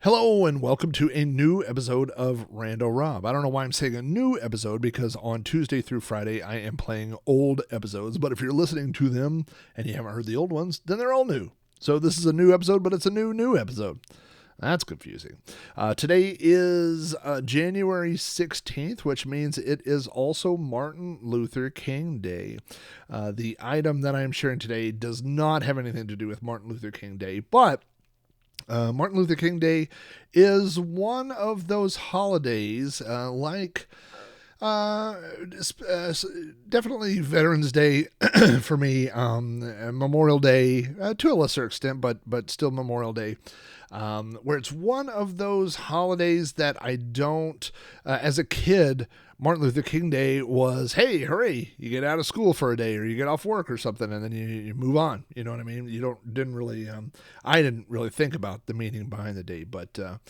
Hello and welcome to a new episode of Rando Rob. I don't know why I'm saying a new episode because on Tuesday through Friday I am playing old episodes, but if you're listening to them and you haven't heard the old ones, then they're all new. So this is a new episode, but it's a new episode. That's confusing. Today is January 16th, which means it is also Martin Luther King Day. The item that I am sharing today does not have anything to do with Martin Luther King Day, but Martin Luther King Day is one of those holidays definitely Veterans Day for me, Memorial Day to a lesser extent, but still Memorial Day, where it's one of those holidays that I don't, as a kid, Martin Luther King Day was, hey, hooray, you get out of school for a day or you get off work or something and then you move on. You know what I mean? I didn't really think about the meaning behind the day, but the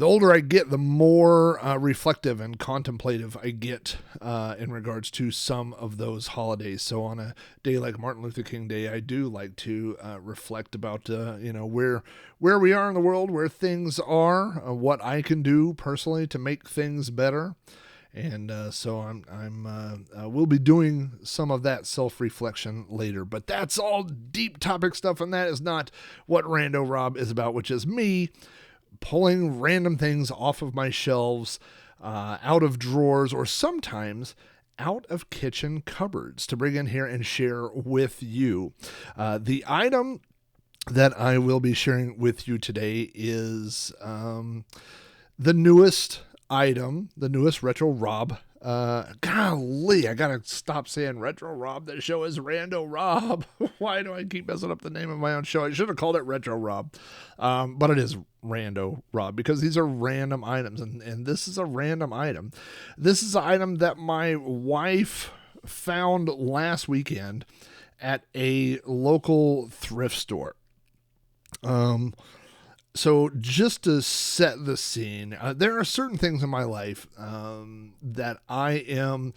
older I get, the more reflective and contemplative I get in regards to some of those holidays. So on a day like Martin Luther King Day, I do like to reflect about where we are in the world, where things are, what I can do personally to make things better. And so we'll be doing some of that self-reflection later. But that's all deep topic stuff, and that is not what Rando Rob is about, which is me pulling random things off of my shelves, out of drawers, or sometimes out of kitchen cupboards to bring in here and share with you. The item that I will be sharing with you today is the newest item, the newest Retro Rob. Golly, I gotta stop saying Retro Rob. The show is Rando Rob. Why do I keep messing up the name of my own show? I should have called it Retro Rob. But it is Rando Rob because these are random items, and this is a random item. This is an item that my wife found last weekend at a local thrift store. So just to set the scene, there are certain things in my life that I am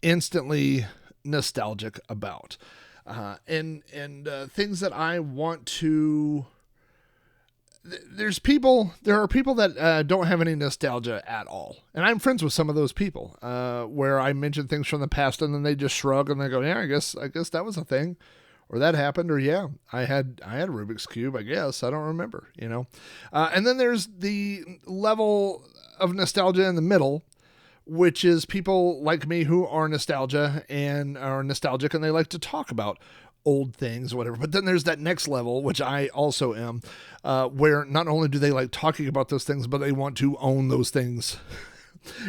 instantly nostalgic about, and things that I want to. There are people that don't have any nostalgia at all, and I'm friends with some of those people. Where I mention things from the past, and then they just shrug and they go, "Yeah, I guess that was a thing." Or that happened, or yeah, I had a Rubik's Cube, I guess. I don't remember, And then there's the level of nostalgia in the middle, which is people like me who are nostalgic and they like to talk about old things or whatever. But then there's that next level, which I also am, where not only do they like talking about those things, but they want to own those things.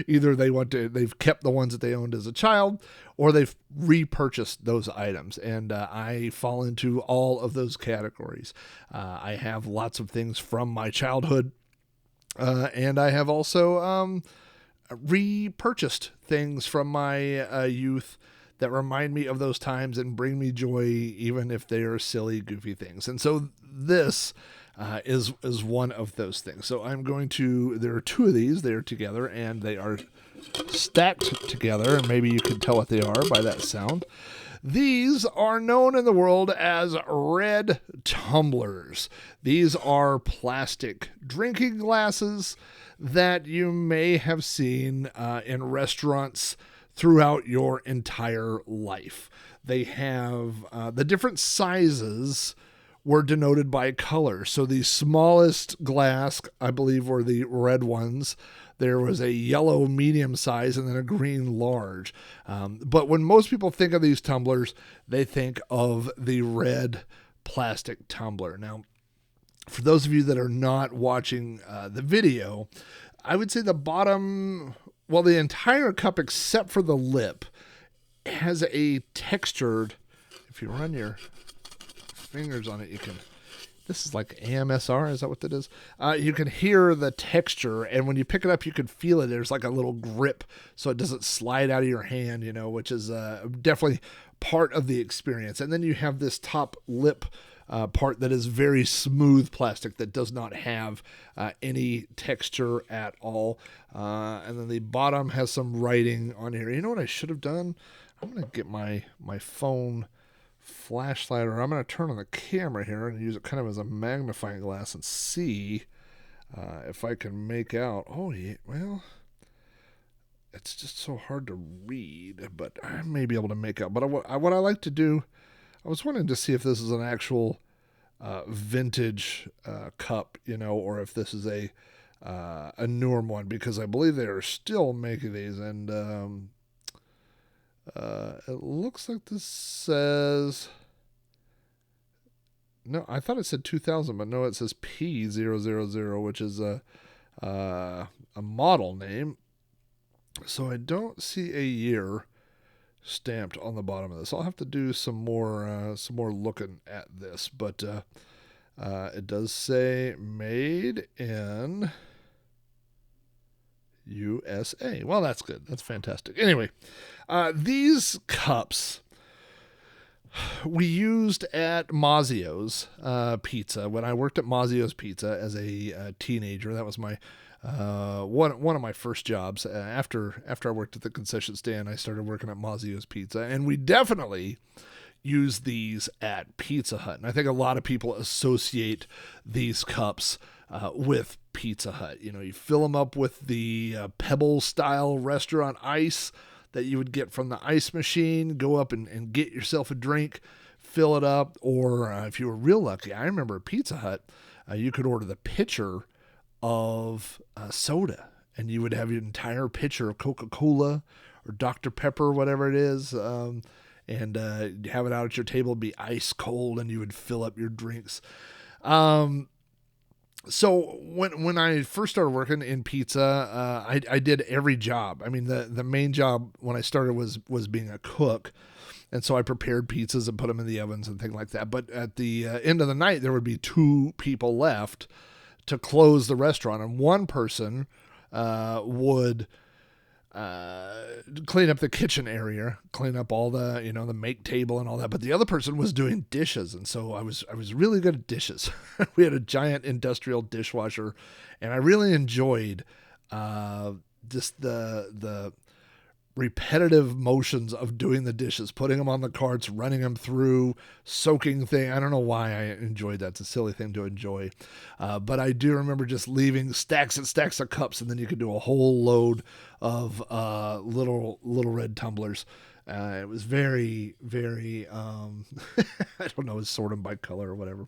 Either they've kept the ones that they owned as a child, or they've repurchased those items. And I fall into all of those categories. I have lots of things from my childhood, and I have also repurchased things from my youth that remind me of those times and bring me joy, even if they are silly, goofy things. And so this is one of those things. So there are two of these. They are together and they are stacked together. And maybe you can tell what they are by that sound. These are known in the world as red tumblers. These are plastic drinking glasses that you may have seen in restaurants throughout your entire life. They have the different sizes were denoted by color. So the smallest glass, I believe, were the red ones. There was a yellow medium size and then a green large. But when most people think of these tumblers, they think of the red plastic tumbler. Now, for those of you that are not watching the video, I would say the bottom, the entire cup except for the lip has a textured, if you run your fingers on it, this is like AMSR, is that what that is? You can hear the texture, and when you pick it up, you can feel it. There's like a little grip, so it doesn't slide out of your hand, which is definitely part of the experience. And then you have this top lip part that is very smooth plastic that does not have any texture at all. And then the bottom has some writing on here. You know what I should have done? I'm going to get my phone flashlight, or I'm going to turn on the camera here and use it kind of as a magnifying glass and see If I can make out, oh yeah, well, it's just so hard to read, but I may be able to make out. But what I like to do, I was wanting to see if this is an actual vintage cup, or if this is a newer one, because I believe they are still making these, and it looks like this says. No, I thought it said 2000, but no, it says P000, which is a model name. So I don't see a year stamped on the bottom of this. I'll have to do some more looking at this, but it does say made in USA. Well, that's good. That's fantastic. Anyway, these cups we used at Mazzio's Pizza when I worked at Mazzio's Pizza as a teenager. That was my one of my first jobs. After I worked at the concession stand, I started working at Mazzio's Pizza, and we definitely use these at Pizza Hut. And I think a lot of people associate these cups with Pizza Hut. You fill them up with the Pebble style restaurant ice that you would get from the ice machine, go up and get yourself a drink, fill it up, or if you were real lucky, I remember at Pizza Hut, you could order the pitcher of soda, and you would have your entire pitcher of Coca-Cola or Dr. Pepper, whatever it is, and have it out at your table, be ice cold, and you would fill up your drinks. So when I first started working in pizza, I did every job. I mean, the main job when I started was being a cook. And so I prepared pizzas and put them in the ovens and things like that. But at the end of the night, there would be 2 people left to close the restaurant. And one person would clean up the kitchen area, clean up all the, the make table and all that. But the other person was doing dishes. And so I was really good at dishes. We had a giant industrial dishwasher, and I really enjoyed just the repetitive motions of doing the dishes, putting them on the carts, running them through, soaking thing. I don't know why I enjoyed that. It's a silly thing to enjoy. But I do remember just leaving stacks and stacks of cups, and then you could do a whole load of little red tumblers. It was very, very, I don't know, sort them by color or whatever.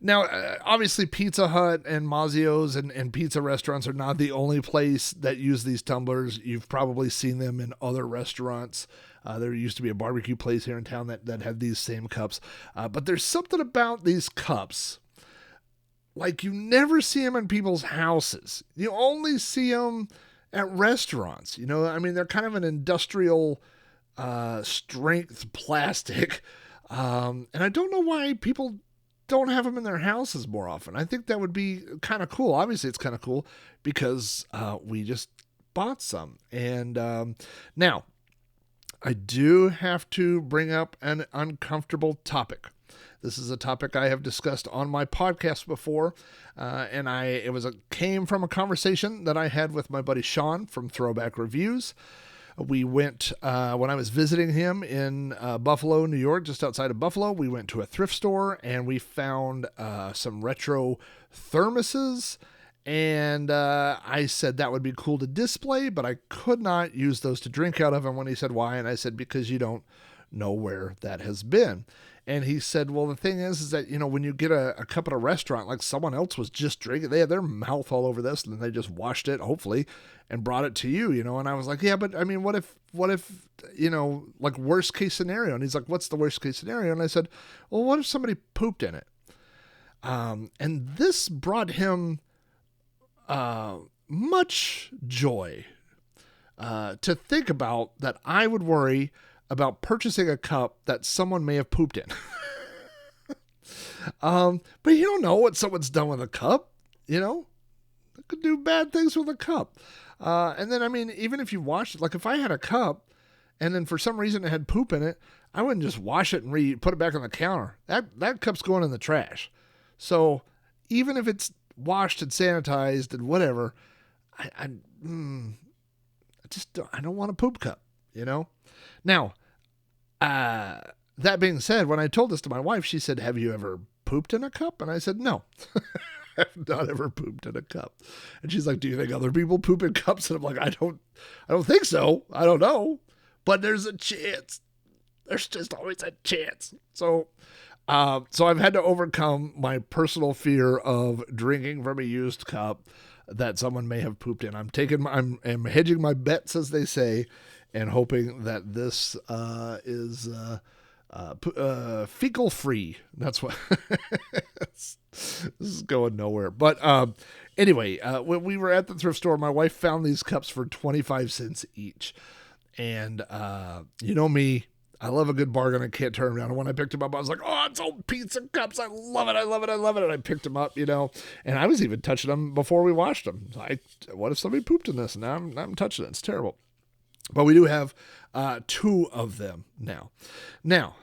Now, obviously, Pizza Hut and Mazzio's and pizza restaurants are not the only place that use these tumblers. You've probably seen them in other restaurants. There used to be a barbecue place here in town that had these same cups. But there's something about these cups. Like, you never see them in people's houses. You only see them at restaurants. I mean, they're kind of an industrial strength plastic. And I don't know why people don't have them in their houses more often. I think that would be kind of cool. Obviously, it's kind of cool because we just bought some. And now, I do have to bring up an uncomfortable topic. This is a topic I have discussed on my podcast before, and it came from a conversation that I had with my buddy Sean from Throwback Reviews. We went, when I was visiting him in Buffalo, New York, just outside of Buffalo, we went to a thrift store and we found some retro thermoses. And I said that would be cool to display, but I could not use those to drink out of. And when he said why, and I said, because you don't know where that has been. And he said, well, the thing is that, when you get a cup at a restaurant, like someone else was just drinking, they had their mouth all over this, and then they just washed it, hopefully, and brought it to you, And I was like, yeah, but I mean, what if, like worst case scenario? And he's like, what's the worst case scenario? And I said, well, what if somebody pooped in it? And this brought him much joy to think about that I would worry about purchasing a cup that someone may have pooped in. But you don't know what someone's done with a cup, They could do bad things with a cup. And then, I mean, even if you wash it, like if I had a cup and then for some reason it had poop in it, I wouldn't just wash it and put it back on the counter. That cup's going in the trash. So even if it's washed and sanitized and whatever, I don't want a poop cup, Now, that being said, when I told this to my wife, she said, have you ever pooped in a cup? And I said, no. I've not ever pooped in a cup. And she's like, do you think other people poop in cups? And I'm like, I don't think so. I don't know. But there's a chance. There's just always a chance. So I've had to overcome my personal fear of drinking from a used cup that someone may have pooped in. I'm hedging my bets, as they say, and hoping that this is fecal free. That's what this is going nowhere. But anyway, when we were at the thrift store, my wife found these cups for 25 cents each. And you know me, I love a good bargain. I can't turn around. And when I picked them up, I was like, oh, it's old pizza cups. I love it. I love it. I love it. And I picked them up, and I was even touching them before we washed them. What if somebody pooped in this? And now I'm touching it. It's terrible. But we do have 2 of them now. Now,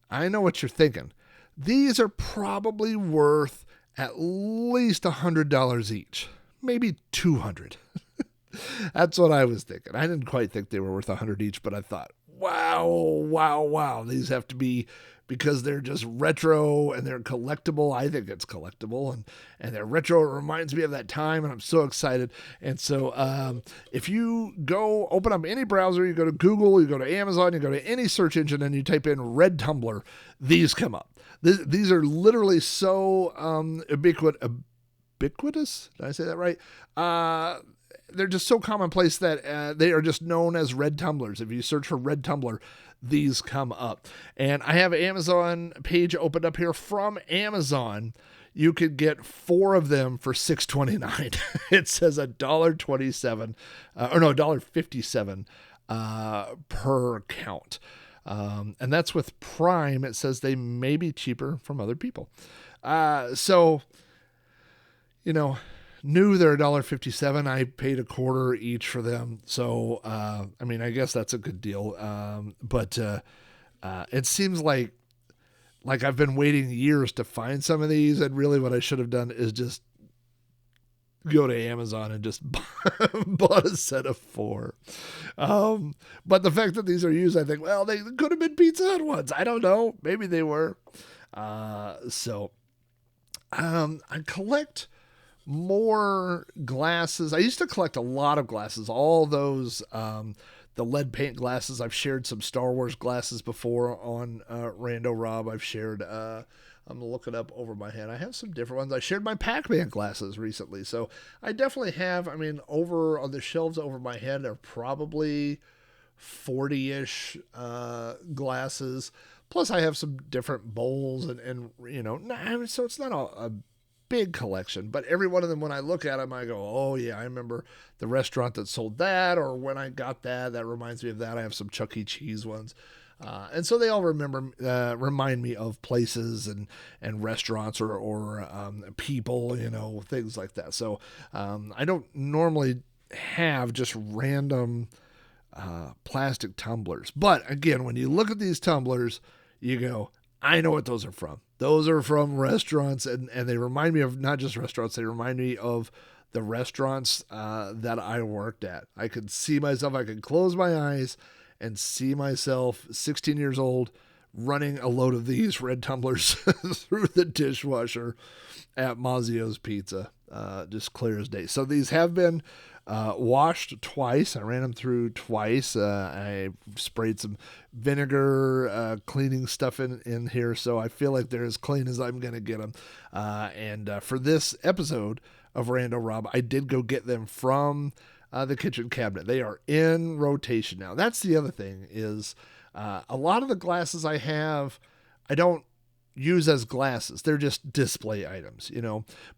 I know what you're thinking. These are probably worth at least $100 each, maybe $200. That's what I was thinking. I didn't quite think they were worth $100 each, but I thought, wow. These have to be, because they're just retro and they're collectible. I think it's collectible, and they're retro. It reminds me of that time, and I'm so excited. And so if you go open up any browser, you go to Google, you go to Amazon, you go to any search engine, and you type in Red Tumbler, these come up. These are literally so ubiquitous. Did I say that right? They're just so commonplace that they are just known as red tumblers. If you search for red tumbler, these come up. And I have an Amazon page opened up here from Amazon. You could get 4 of them for $6.29. It says $1.27, $1.57 per count. And that's with Prime. It says they may be cheaper from other people. Knew they're $1.57. I paid $0.25 each for them. So, I guess that's a good deal. But it seems like I've been waiting years to find some of these. And really what I should have done is just go to Amazon and just bought a set of 4. But the fact that these are used, I think, well, they could have been Pizza Hut ones. I don't know. Maybe they were. I collect more glasses. I used to collect a lot of glasses, all those the lead paint glasses. I've shared some Star Wars glasses before on Rando Rob. I've shared I'm gonna look it up over my head. I have some different ones. I shared my Pac-Man glasses recently, so I definitely have. Over on the shelves over my head are probably 40-ish glasses. Plus I have some different bowls and so it's not a big collection, but every one of them, when I look at them, I go, oh yeah, I remember the restaurant that sold that, or when I got that reminds me of that. I have some Chuck E. Cheese ones. And so they all remind me of places and restaurants or people, things like that. So I don't normally have just random plastic tumblers. But again, when you look at these tumblers, you go, I know what those are from. Those are from restaurants, and they remind me of not just restaurants, they remind me of the restaurants that I worked at. I could see myself, I could close my eyes and see myself 16 years old running a load of these red tumblers through the dishwasher at Mazzio's Pizza, just clear as day. So these have been washed twice. I ran them through twice. I sprayed some vinegar, cleaning stuff in here. So I feel like they're as clean as I'm going to get them. And for this episode of Rando Rob, I did go get them from the kitchen cabinet. They are in rotation now. That's the other thing is a lot of the glasses I have, I don't use as glasses. They're just display items,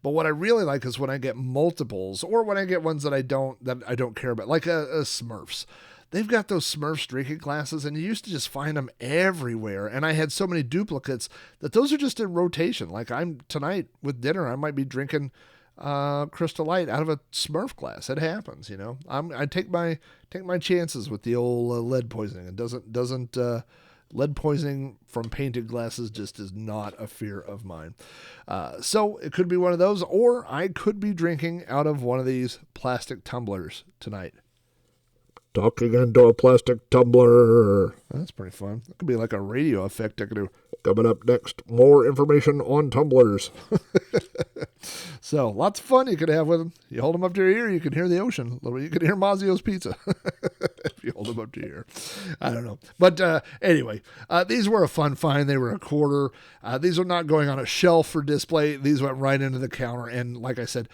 But what I really like is when I get multiples, or when I get ones that I don't care about, like a Smurfs. They've got those Smurfs drinking glasses, and you used to just find them everywhere. And I had so many duplicates that those are just in rotation. Like tonight with dinner, I might be drinking Crystal Light out of a Smurf glass. It happens, I take my chances with the old lead poisoning. It doesn't lead poisoning from painted glasses just is not a fear of mine. So it could be one of those, or I could be drinking out of one of these plastic tumblers tonight. Talking into a plastic tumbler. That's pretty fun. That could be like a radio effect I could do. Coming up next, more information on tumblers. So lots of fun you could have with them. You hold them up to your ear, you can hear the ocean a little bit. You can hear Mazio's Pizza if you hold them up to your ear. I don't know. But anyway, these were a fun find. They were a quarter. These are not going on a shelf for display. These went right into the counter. And like I said,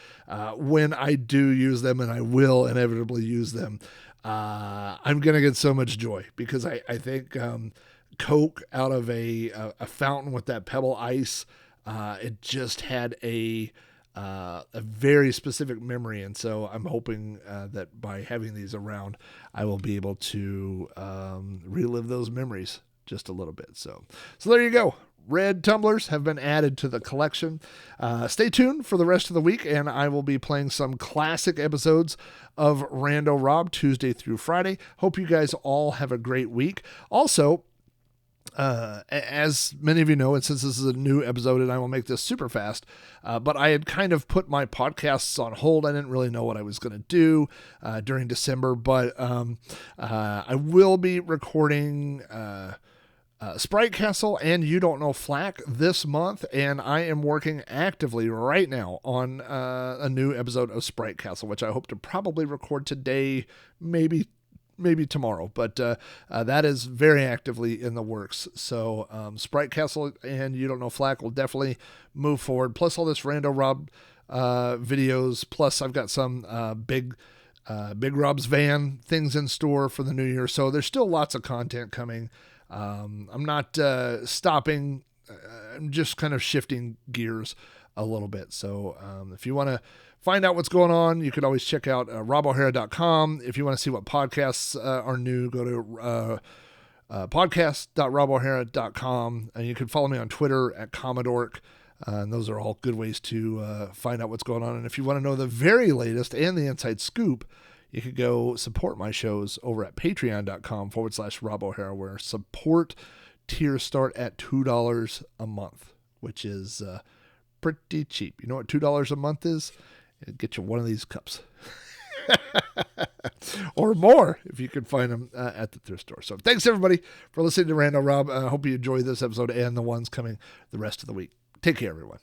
when I do use them, and I will inevitably use them, I'm going to get so much joy because I think Coke out of a fountain with that pebble ice, it just had a very specific memory. And so I'm hoping that by having these around, I will be able to relive those memories just a little bit. So there you go. Red tumblers have been added to the collection. Stay tuned for the rest of the week, and I will be playing some classic episodes of Rando Rob Tuesday through Friday. Hope you guys all have a great week. Also, as many of you know, and since this is a new episode and I will make this super fast, but I had kind of put my podcasts on hold. I didn't really know what I was going to do during December, but I will be recording Sprite Castle and You Don't Know Flack this month, and I am working actively right now on a new episode of Sprite Castle, which I hope to probably record today, maybe tomorrow, but that is very actively in the works. So Sprite Castle and You Don't Know Flack will definitely move forward, plus all this Rando Rob videos, plus I've got some Big Rob's Van things in store for the new year, so there's still lots of content coming. I'm not stopping. I'm just kind of shifting gears a little bit. So if you want to find out what's going on, you could always check out robohara.com. If you want to see what podcasts are new, go to podcast.robohara.com. And you can follow me on Twitter at Commodork. And those are all good ways to find out what's going on. And if you want to know the very latest and the inside scoop, you could go support my shows over at patreon.com/RobO'Hara, where support tiers start at $2 a month, which is pretty cheap. You know what $2 a month is? It'll get you one of these cups. Or more if you can find them at the thrift store. So thanks, everybody, for listening to Rando Rob. I hope you enjoyed this episode and the ones coming the rest of the week. Take care, everyone.